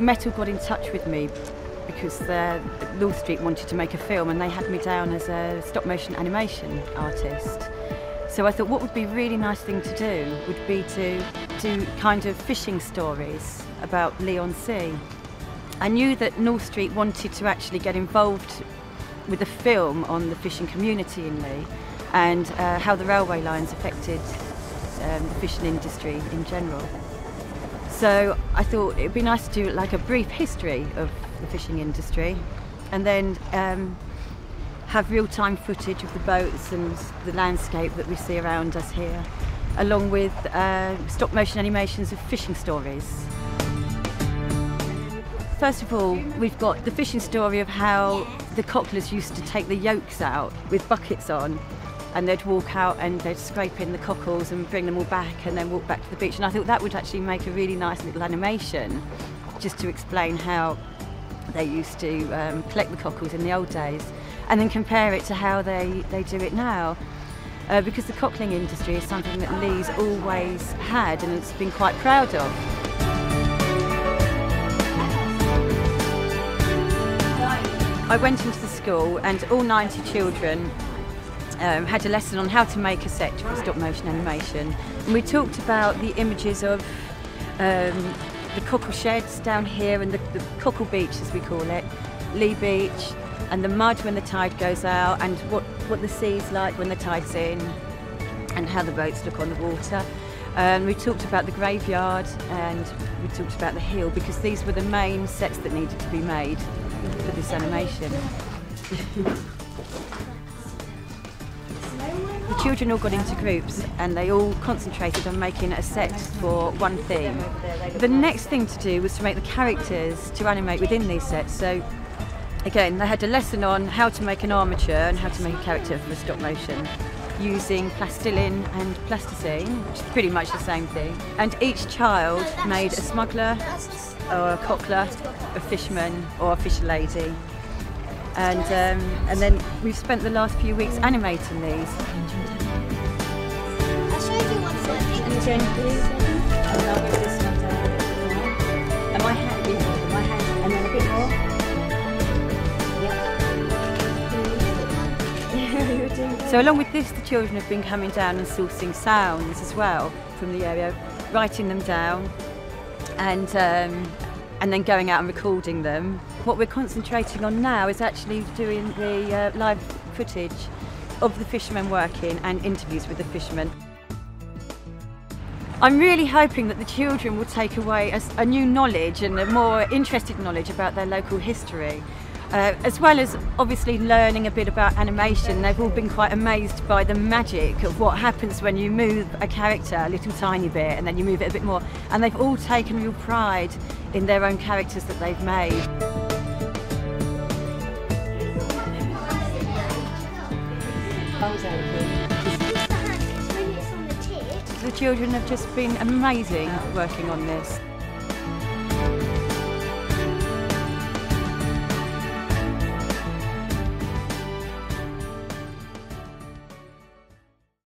Metal got in touch with me because North Street wanted to make a film and they had me down as a stop motion animation artist. So I thought what would be a really nice thing to do would be to do kind of fishing stories about Leon Sea. I knew that North Street wanted to actually get involved with a film on the fishing community in Lee and how the railway lines affected the fishing industry in general. So I thought it would be nice to do like a brief history of the fishing industry and then have real-time footage of the boats and the landscape that we see around us here, along with stop-motion animations of fishing stories. First of all, we've got the fishing story of how the cocklers used to take the yolks out with buckets on, and they'd walk out and they'd scrape in the cockles and bring them all back and then walk back to the beach. And I thought that would actually make a really nice little animation just to explain how they used to collect the cockles in the old days and then compare it to how they do it now. Because the cockling industry is something that Lee's always had and it's been quite proud of. I went into the school and all 90 children had a lesson on how to make a set for stop motion animation. And we talked about the images of the cockle sheds down here and the cockle beach, as we call it, Lee Beach, and the mud when the tide goes out and what the sea's like when the tide's in and how the boats look on the water. We talked about the graveyard and we talked about the hill because these were the main sets that needed to be made for this animation. The children all got into groups and they all concentrated on making a set for one theme. The next thing to do was to make the characters to animate within these sets. So again, they had a lesson on how to make an armature and how to make a character for stop motion using plastilin and plasticine, which is pretty much the same thing. And each child made a smuggler or a cockler, a fisherman or a fisher lady. And then we've spent the last few weeks animating these. I'll show you one second. And again, and I'll move this one down. And my hand, and then a bit more. So along with this, the children have been coming down and sourcing sounds as well from the area, writing them down and then going out and recording them. What we're concentrating on now is actually doing the live footage of the fishermen working and interviews with the fishermen. I'm really hoping that the children will take away a new knowledge and a more interested knowledge about their local history. As well as obviously learning a bit about animation. They've all been quite amazed by the magic of what happens when you move a character a little tiny bit and then you move it a bit more, and they've all taken real pride in their own characters that they've made. The children have just been amazing working on this.